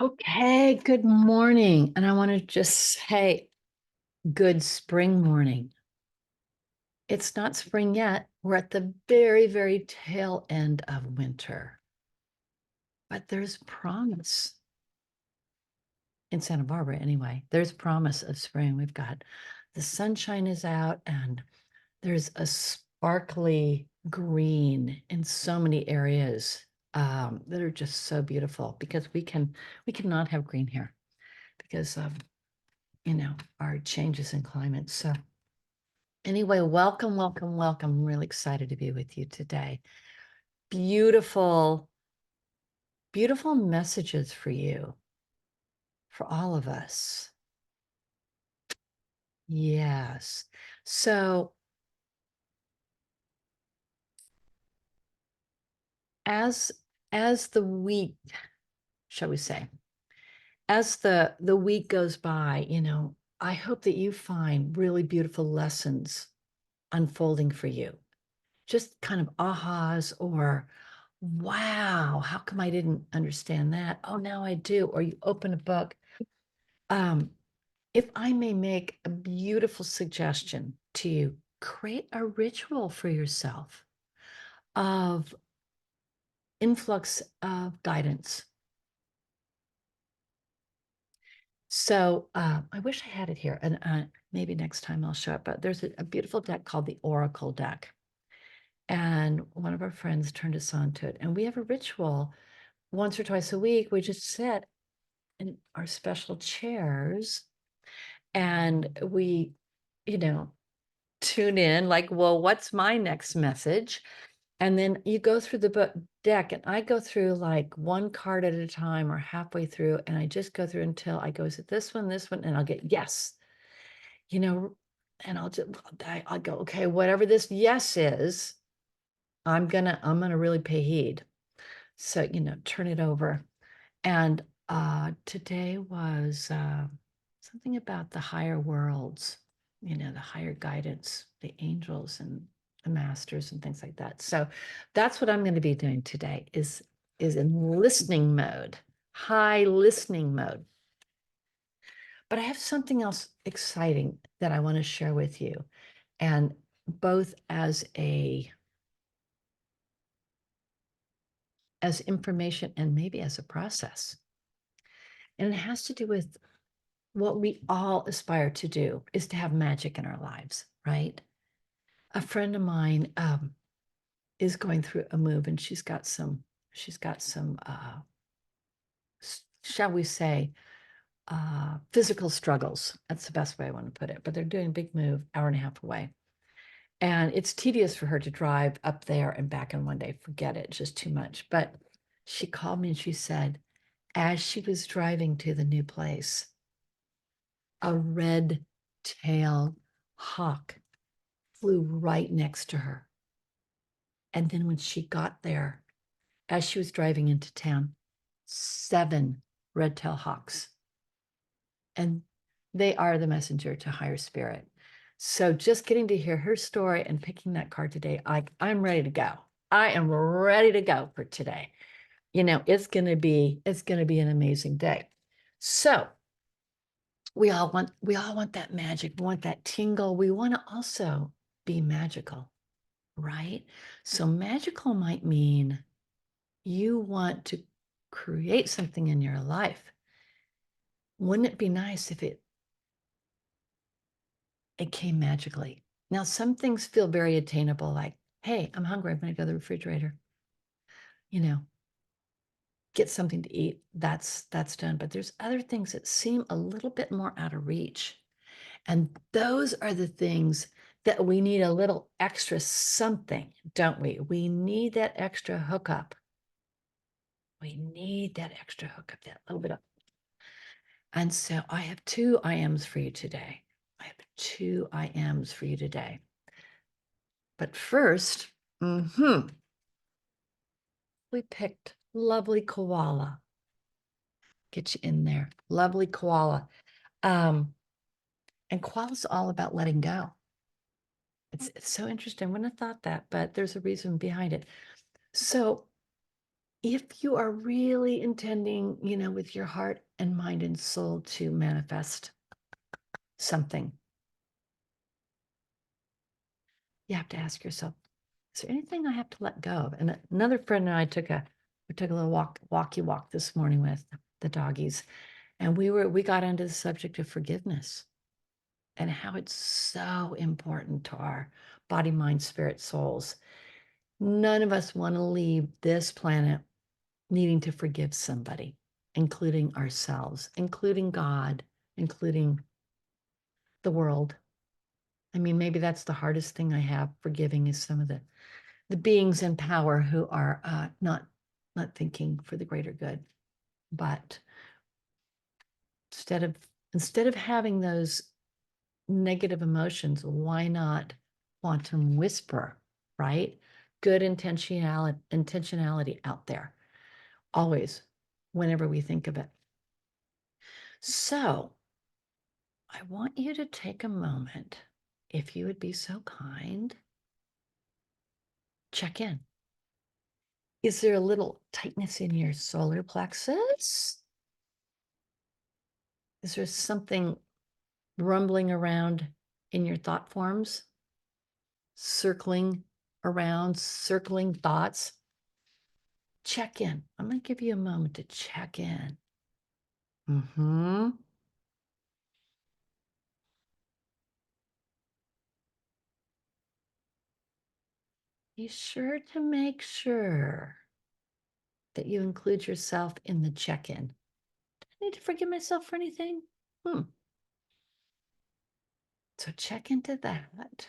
Okay, good morning. And I want to just say good spring morning. It's not spring yet. We're at the very, very tail end of winter, but there's promise in Santa Barbara anyway. There's promise of spring. We've got the sunshine is out and there's a sparkly green in so many areas that are just so beautiful because we cannot have green here because of our changes in climate. So anyway, welcome, welcome, welcome. I'm really excited to be with you today. Beautiful, beautiful messages for you, for all of us. Yes. So as as the week, shall we say, as the week goes by, I hope that you find really beautiful lessons unfolding for you. Just kind of ahas or wow, how come I didn't understand that? Oh, now I do. Or you open a book. Um, if I may make a beautiful suggestion to you, create a ritual for yourself of influx of guidance. So I wish I had it here, and maybe next time I'll show it. But there's a beautiful deck called the Oracle deck, and one of our friends turned us on to it. And we have a ritual once or twice a week. We just sit in our special chairs and we, you know, tune in like, well, what's my next message? And then you go through the book deck, and I go through like one card at a time or halfway through, and I just go through until I go, is it this one, and I'll get yes, you know, and I'll go, okay, whatever this yes is, I'm gonna really pay heed. So, turn it over. And today was something about the higher worlds, the higher guidance, the angels and the masters and things like that. So that's what I'm going to be doing today is in listening mode, high listening mode. But I have something else exciting that I want to share with you, and both as information and maybe as a process. And it has to do with what we all aspire to do is to have magic in our lives, right? A friend of mine is going through a move, and she's got some shall we say, physical struggles. That's the best way I want to put it. But they're doing a big move, hour and a half away. And it's tedious for her to drive up there and back in one day. Forget it, it's just too much. But she called me and she said, as she was driving to the new place, a red-tailed hawk flew right next to her. And then when she got there, as she was driving into town, 7 red-tailed hawks. And they are the messenger to higher spirit. So just getting to hear her story and picking that card today, I'm ready to go. I am ready to go for today. It's gonna be an amazing day. So we all want that magic. We want that tingle. We want to also be magical, right? So magical might mean you want to create something in your life. Wouldn't it be nice if it came magically? Now, some things feel very attainable, like, hey, I'm hungry. I'm going to go to the refrigerator, you know, get something to eat. That's done. But there's other things that seem a little bit more out of reach. And those are the things that we need a little extra something, don't we? We need that extra hookup. We need that extra hookup, that little bit of. And so I have 2 I ams for you today. I have 2 I ams for you today. But first, we picked lovely koala. Get you in there. Lovely koala. And koala's all about letting go. It's so interesting. I wouldn't have thought that, but there's a reason behind it. So if you are really intending, with your heart and mind and soul to manifest something, you have to ask yourself, is there anything I have to let go of? And another friend and I took a little walk this morning with the doggies, and we got into the subject of forgiveness and how it's so important to our body, mind, spirit, souls. None of us want to leave this planet needing to forgive somebody, including ourselves, including God, including the world. I mean, maybe that's the hardest thing I have forgiving is some of the beings in power who are not thinking for the greater good. But instead of having those negative emotions, why not quantum whisper, right? Good intentionality out there, always, whenever we think of it. So I want you to take a moment, if you would be so kind, check in. Is there a little tightness in your solar plexus? Is there something rumbling around in your thought forms? Circling around, circling thoughts? Check in. I'm going to give you a moment to check in. Mm-hmm. Be sure to make sure that you include yourself in the check-in. Do I need to forgive myself for anything? So check into that.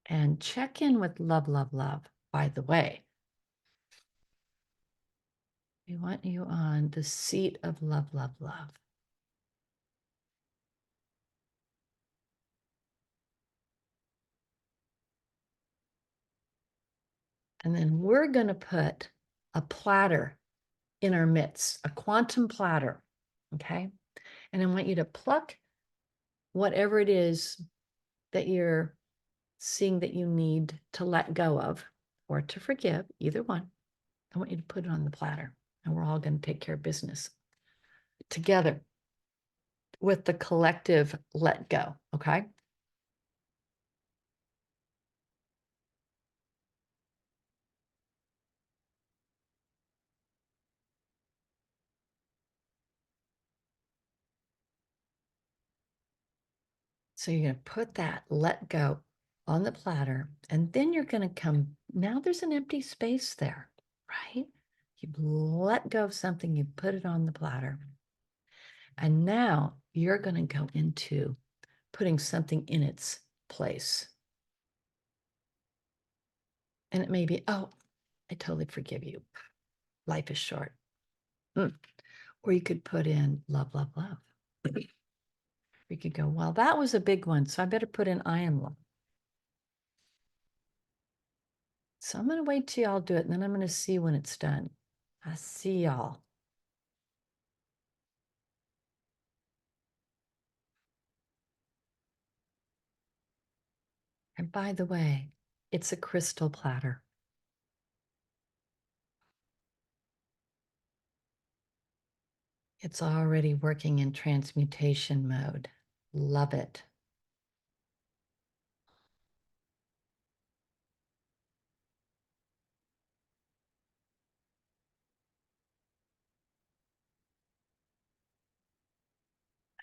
And check in with love, love, love. By the way, we want you on the seat of love, love, love. And then we're going to put a platter in our midst, a quantum platter. Okay. And I want you to pluck whatever it is that you're seeing that you need to let go of or to forgive, either one. I want you to put it on the platter, and we're all going to take care of business together with the collective let go. Okay. So you're going to put that let go on the platter, and then you're going to come. Now there's an empty space there, right? You let go of something, you put it on the platter. And now you're going to go into putting something in its place. And it may be, oh, I totally forgive you. Life is short. Or you could put in love, love, love. You could go, well, that was a big one, so I better put in I am love. So I'm going to wait till y'all do it, and then I'm going to see when it's done. I see y'all. And by the way, it's a crystal platter. It's already working in transmutation mode. Love it.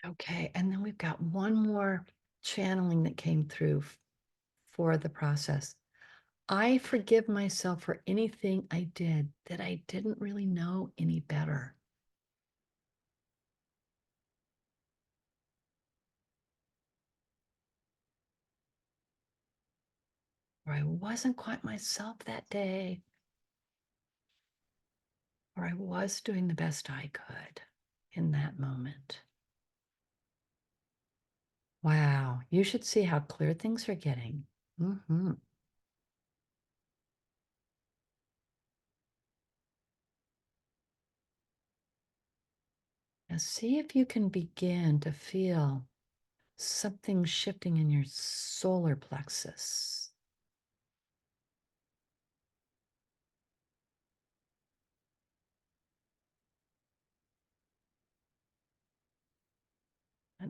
Okay, and then we've got one more channeling that came through for the process. I forgive myself for anything I did that I didn't really know any better. Or I wasn't quite myself that day. Or I was doing the best I could in that moment. Wow, you should see how clear things are getting. Mm-hmm. Now see if you can begin to feel something shifting in your solar plexus.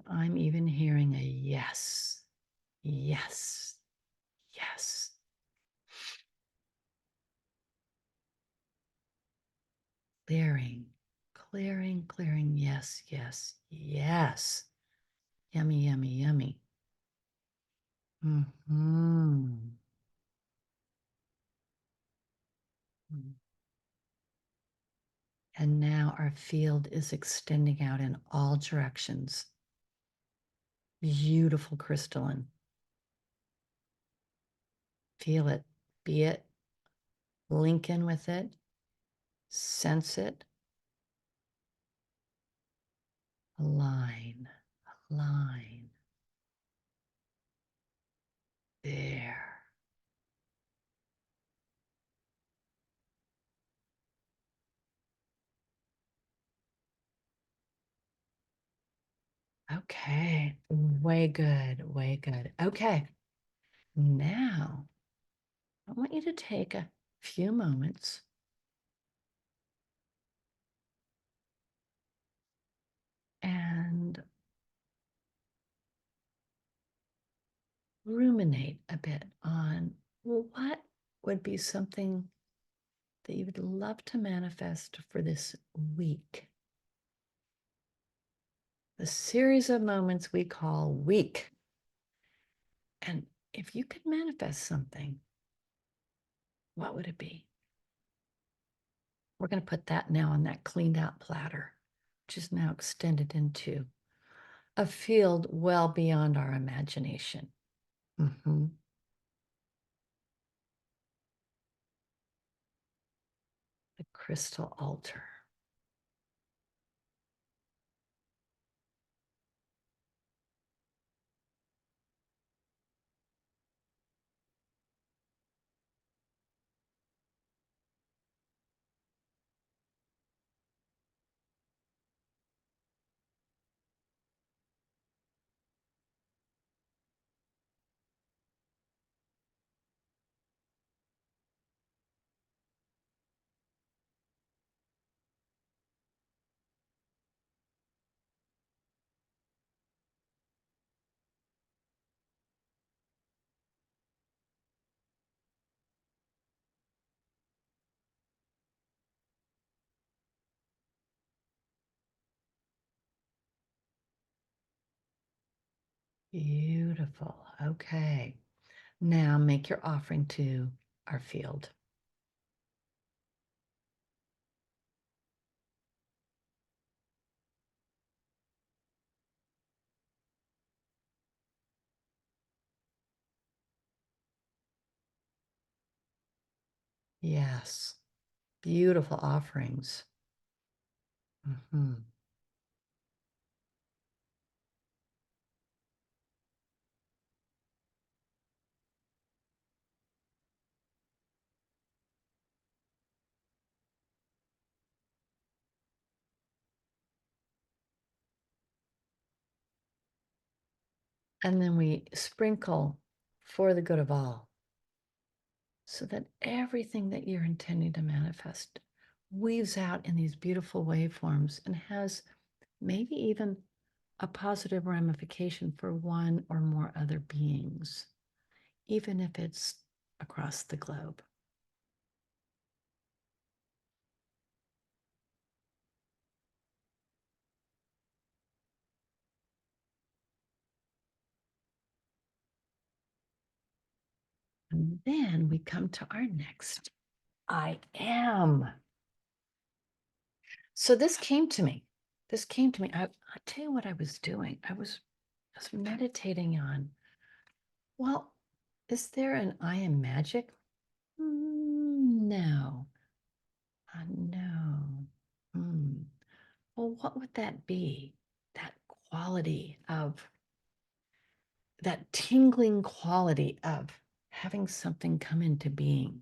And I'm even hearing a yes, yes, yes. Clearing, clearing, clearing. Yes, yes, yes. Yummy, yummy, yummy. Mm-hmm. And now our field is extending out in all directions. Beautiful crystalline. Feel it, be it, link in with it, sense it, align, align. There. Okay, way good, way good. Okay, now I want you to take a few moments and ruminate a bit on what would be something that you would love to manifest for this week. The series of moments we call week. And if you could manifest something, what would it be? We're going to put that now on that cleaned out platter, which is now extended into a field well beyond our imagination. Mm-hmm. The crystal altar. Beautiful. Okay. Now make your offering to our field. Yes. Beautiful offerings. Mm-hmm. And then we sprinkle for the good of all so that everything that you're intending to manifest weaves out in these beautiful waveforms and has maybe even a positive ramification for one or more other beings, even if it's across the globe. And then we come to our next I am. So this came to me. This came to me. I'll tell you what I was doing. I was meditating on, well, is there an I am magic? No. No. Hmm. Well, what would that be? That quality of, that tingling quality of having something come into being.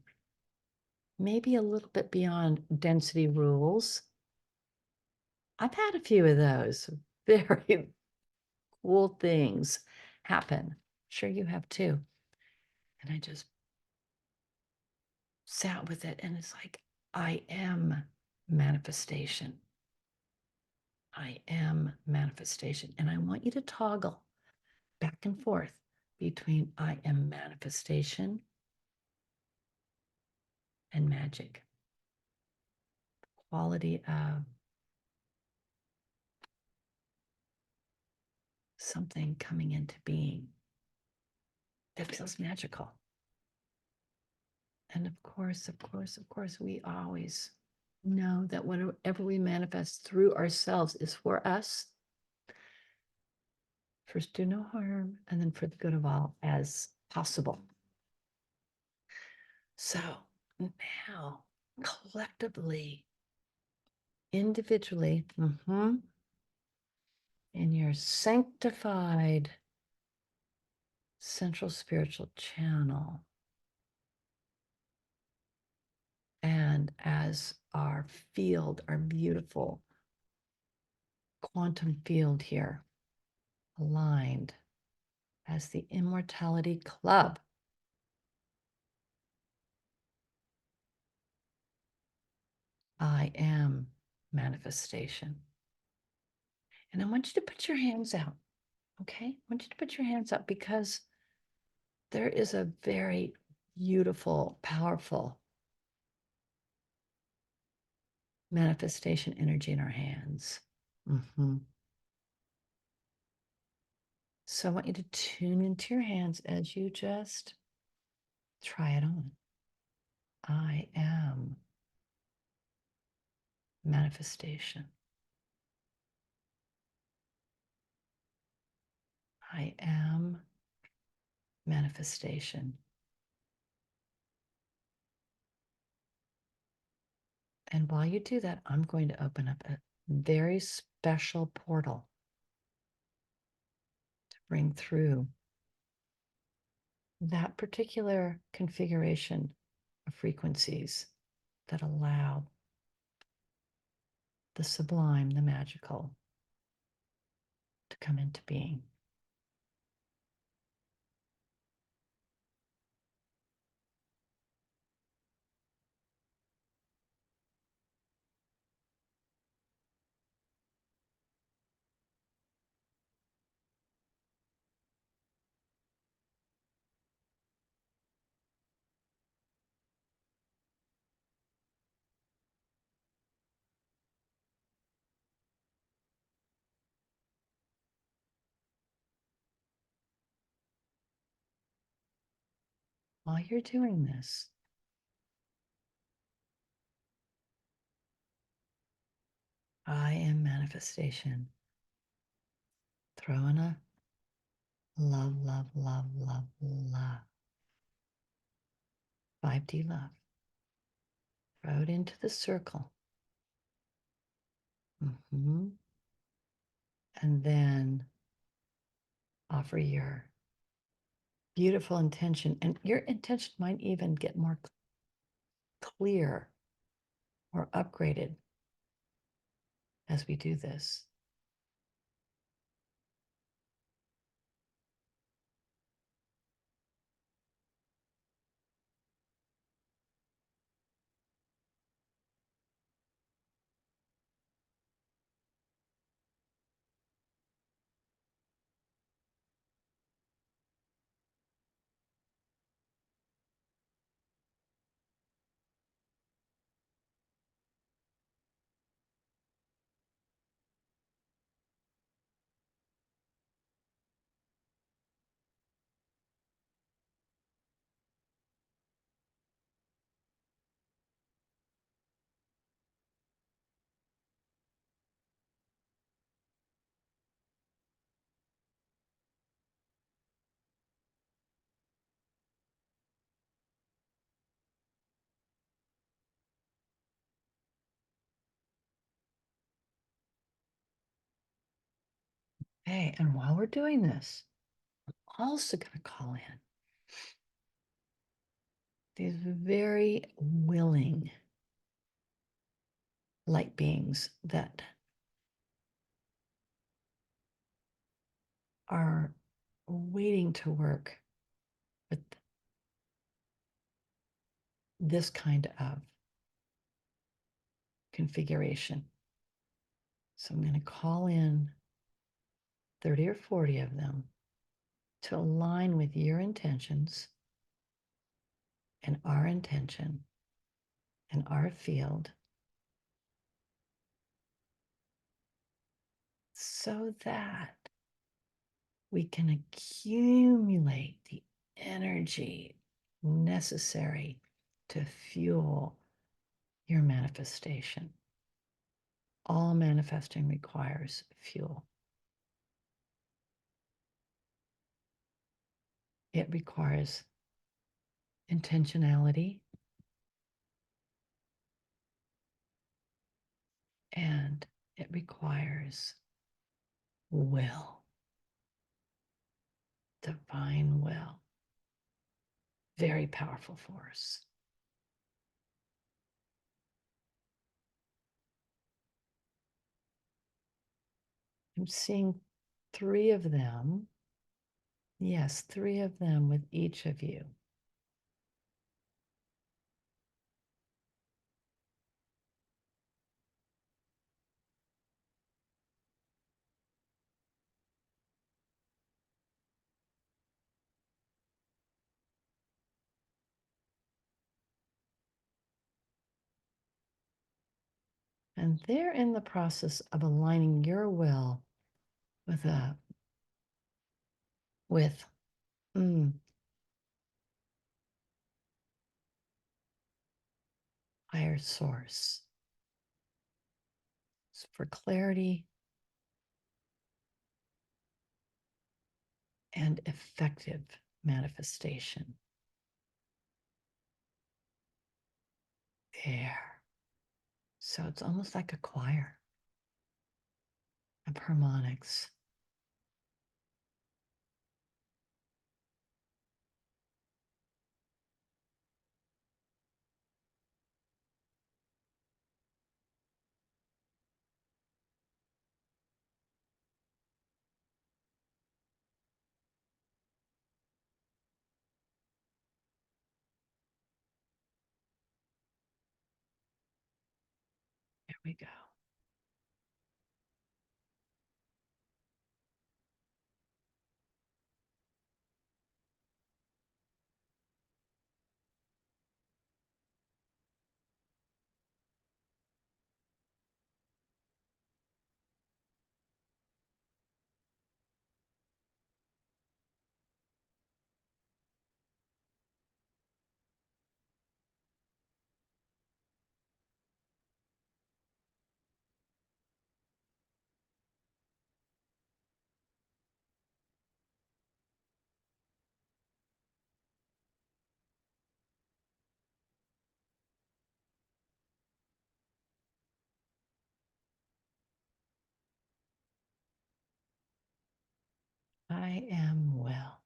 Maybe a little bit beyond density rules. I've had a few of those very cool things happen. Sure, you have too. And I just sat with it, and it's like, I am manifestation. I am manifestation. And I want you to toggle back and forth between I am manifestation and magic. Quality of something coming into being that feels magical. And of course, we always know that whatever we manifest through ourselves is for us. First, do no harm, and then for the good of all as possible. So now, collectively, individually, in your sanctified central spiritual channel, and as our field, our beautiful quantum field here, aligned as the Immortality Club. I am manifestation. And I want you to put your hands out, okay? I want you to put your hands up because there is a very beautiful, powerful manifestation energy in our hands. So I want you to tune into your hands as you just try it on. I am manifestation. I am manifestation. And while you do that, I'm going to open up a very special portal to bring through that particular configuration of frequencies that allow the sublime, the magical, to come into being. While you're doing this, I am manifestation. Throw in a love, love, love, love, love. 5D love. Throw it into the circle. And then offer your beautiful intention. And your intention might even get more clear or upgraded as we do this. Okay, and while we're doing this, I'm also going to call in these very willing light beings that are waiting to work with this kind of configuration. So I'm going to call in 30 or 40 of them to align with your intentions and our intention and our field, so that we can accumulate the energy necessary to fuel your manifestation. All manifesting requires fuel. It requires intentionality and it requires will, divine will, very powerful force. I'm seeing 3 of them. Yes, 3 of them with each of you. And they're in the process of aligning your will with with higher source. So for clarity and effective manifestation. There. So it's almost like a choir of harmonics. There we go. I am well.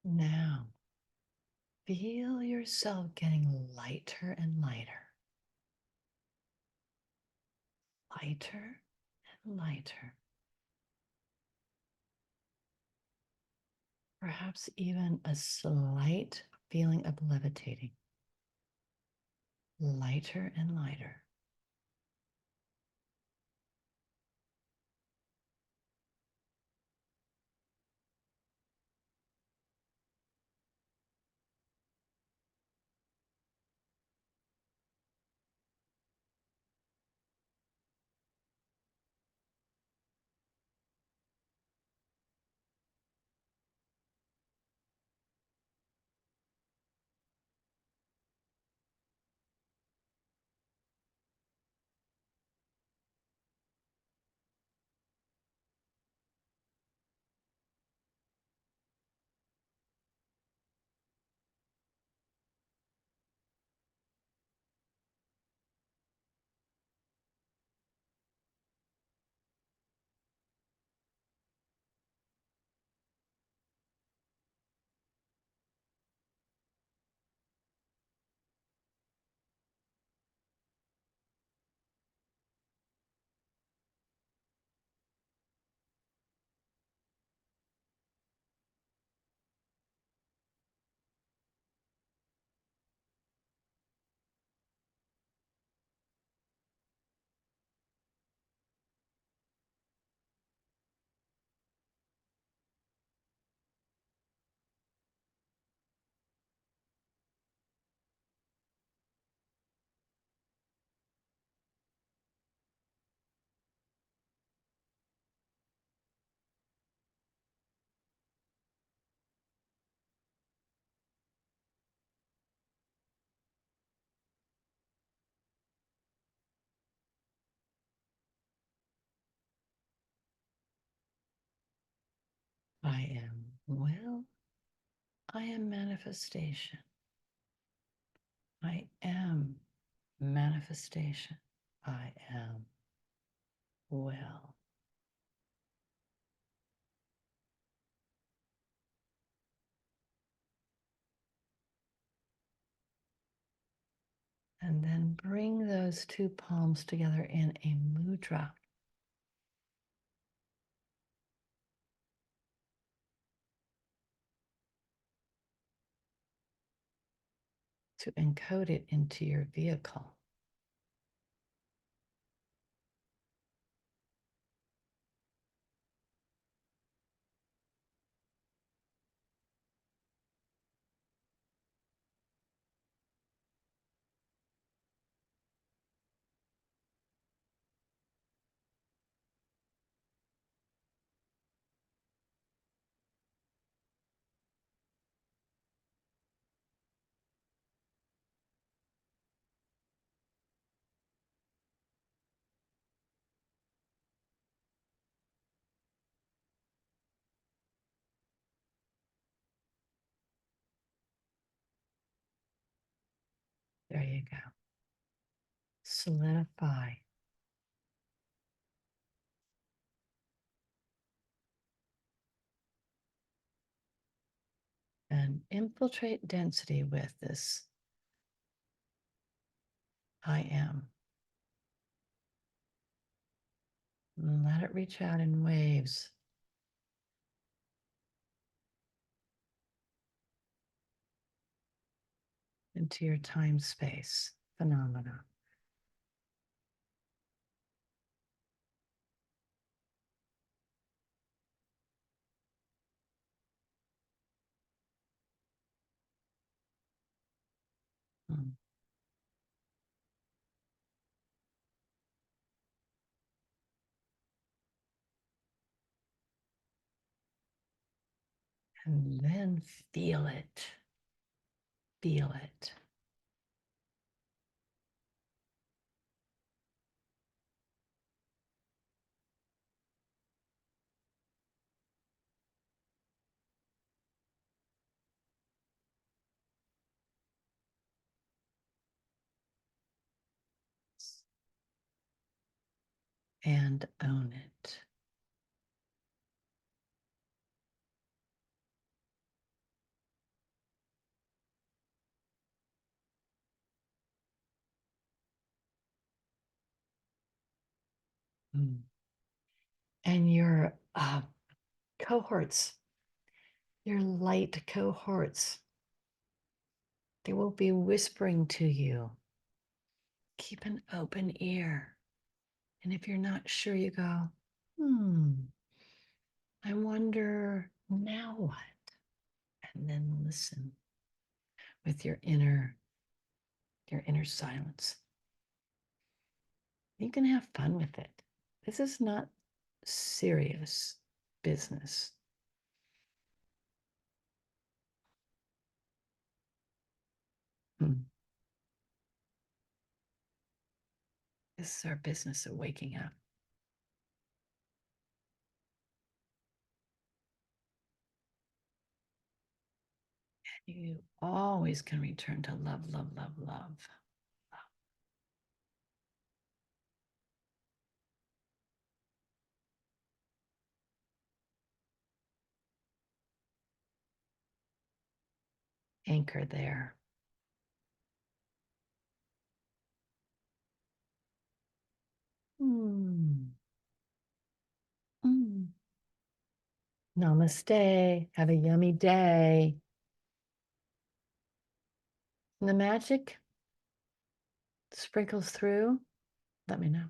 Now, feel yourself getting lighter and lighter. Lighter and lighter. Perhaps even a slight feeling of levitating. Lighter and lighter. I am will. I am manifestation. I am manifestation. I am will. And then bring those two palms together in a mudra. To encode it into your vehicle. There you go. Solidify. And infiltrate density with this I am. Let it reach out in waves. Into your time space phenomena. Mm. And then feel it. Feel it. And own it. Mm. And your cohorts, your light cohorts, they will be whispering to you. Keep an open ear. And if you're not sure, you go, I wonder now what? And then listen with your inner silence. You can have fun with it. This is not serious business. This is our business of waking up. You always can return to love, love, love, love. Anchor there. Mm. Mm. Namaste. Have a yummy day. And the magic sprinkles through. Let me know.